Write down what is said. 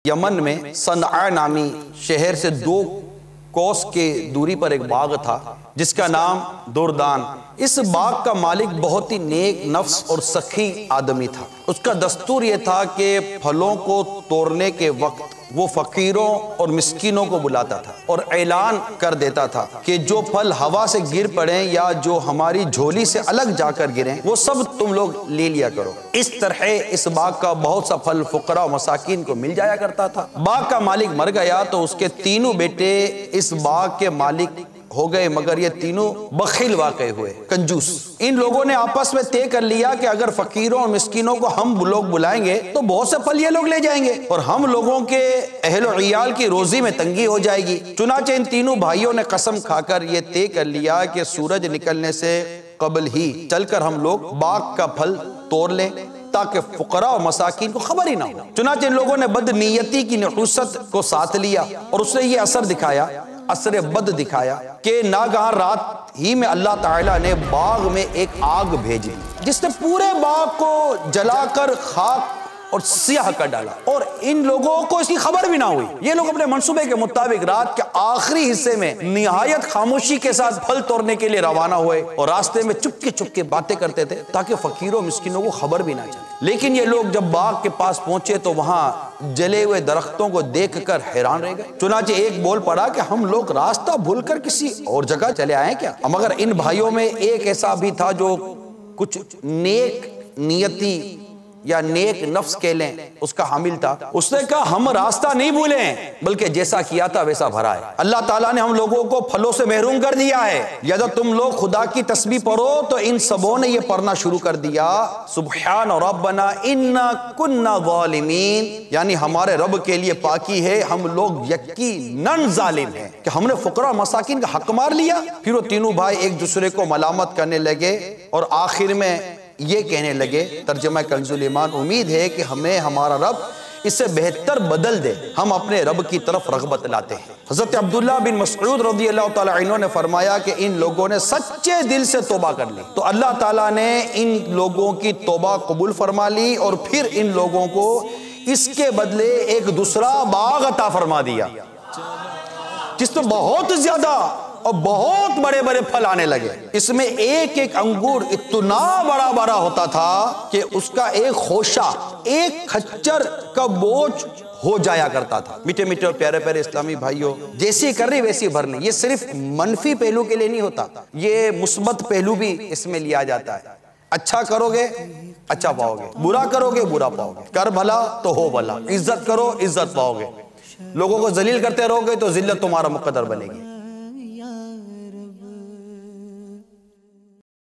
یمن میں صنعاء نامی شہر سے 2 کوس کے دوری پر ایک باغ تھا جس کا نام دردان۔ اس باغ کا مالک بہت ہی نیک نفس اور سخی آدمی تھا۔ اس کا دستور یہ تھا کہ پھلوں کو توڑنے کے وقت وہ فقیروں اور مسکینوں کو بلاتا تھا اور اعلان کر دیتا تھا کہ جو پھل ہوا سے گر پڑیں یا جو ہماری جھولی سے الگ جا کر گریں وہ سب تم لوگ لے لیا کرو۔ اس طرح اس باغ کا بہت سا پھل فقراء و مساکین کو مل جایا کرتا تھا۔ باغ کا مالک مر گیا تو اس کے 3 بیٹے اس باغ کے مالک ہو گئے، مگر یہ تینوں بخیل واقع ہوئے، کنجوس۔ ان لوگوں نے آپس میں طے کر لیا کہ اگر فقیروں اور مسکینوں کو ہم لوگ بلائیں گے تو بہت سے پھل یہ لوگ لے جائیں گے اور ہم لوگوں کے اہل و عیال کی روزی میں تنگی ہو جائے گی۔ چنانچہ ان تینوں بھائیوں نے قسم کھا کر یہ طے کر لیا کہ سورج نکلنے سے قبل ہی چل کر ہم لوگ باغ کا پھل توڑ لیں تاکہ فقراء و مساکین کو خبر ہی نہ ہو۔ چنانچہ ان لوگوں نے بد نیتی کی نحوست کو ساتھ لیا اور اس نے یہ اثر بد دکھایا کہ ناگہاں رات ہی میں اللہ تعالیٰ نے باغ میں ایک آگ بھیج دی جس نے پورے باغ کو جلا کر خاک اور سیاہ کر ڈالا اور ان لوگوں کو اس کی خبر بھی نہ ہوئی۔ یہ لوگ اپنے منصوبے کے مطابق رات کے آخری حصے میں نہایت خاموشی کے ساتھ پھل توڑنے کے لیے روانہ ہوئے اور راستے میں چپ کے باتیں کرتے تھے تاکہ فقیروں مسکینوں کو خبر بھی نہ چلے۔ لیکن یہ لوگ جب باغ کے پاس پہنچے تو وہاں جلے ہوئے درختوں کو دیکھ کر حیران رہ گئے۔ چنانچہ ایک بول پڑا کہ ہم لوگ راستہ بھول کر کسی اور جگہ چلے آئے کیا؟ مگر ان بھائیوں میں ایک ایسا بھی تھا جو کچھ نیک نیتی یا نیک نفس کہہ لیں اس کا حامل تھا۔ اس نے کہا ہم راستہ نہیں بھولے بلکہ جیسا کیا تھا ویسا بھرا ہے۔ اللہ تعالیٰ نے ہم لوگوں کو پھلوں سے محروم کر دیا ہے، یا جب تم لوگ خدا کی تسبیح پڑھو تو ان سبوں نے یہ پڑھنا شروع کر دیا سبحان ربنا انا کنا ظالمین، یعنی ہمارے رب کے لیے پاکی ہے، ہم لوگ یقیناً ظالم ہیں کہ ہم نے فقراء مساکین کا حق مار لیا۔ پھر وہ تینوں بھائی ایک دوسرے کو ملامت کرنے لگے اور آخر میں یہ کہنے لگے، ترجمہ کنز ایمان، امید ہے کہ ہمیں ہمارا رب اس سے بہتر بدل دے، ہم اپنے رب کی طرف رغبت لاتے ہیں۔ حضرت عبداللہ بن مسعود رضی اللہ تعالیٰ عنہ نے فرمایا کہ ان لوگوں نے سچے دل سے توبہ کر لی تو اللہ تعالیٰ نے ان لوگوں کی توبہ قبول فرما لی اور پھر ان لوگوں کو اس کے بدلے ایک دوسرا باغ عطا فرما دیا جس میں بہت زیادہ اور بہت بڑے بڑے پھل آنے لگے۔ اس میں ایک ایک انگور اتنا بڑا بڑا ہوتا تھا کہ اس کا ایک خوشہ ایک کھچر کا بوجھ ہو جایا کرتا تھا۔ میٹھے میٹھے اور پیارے پیارے اسلامی بھائیوں، جیسی کرنی ویسی بھرنی، یہ صرف منفی پہلو کے لیے نہیں ہوتا، یہ مثبت پہلو بھی اس میں لیا جاتا ہے۔ اچھا کرو گے اچھا پاؤ گے، برا کرو گے برا پاؤ گے، کر بھلا تو ہو بھلا، عزت کرو عزت پاؤ گے، لوگوں کو ذلیل کرتے رہو گے تو ذلت تمہارا مقدر بنے گی۔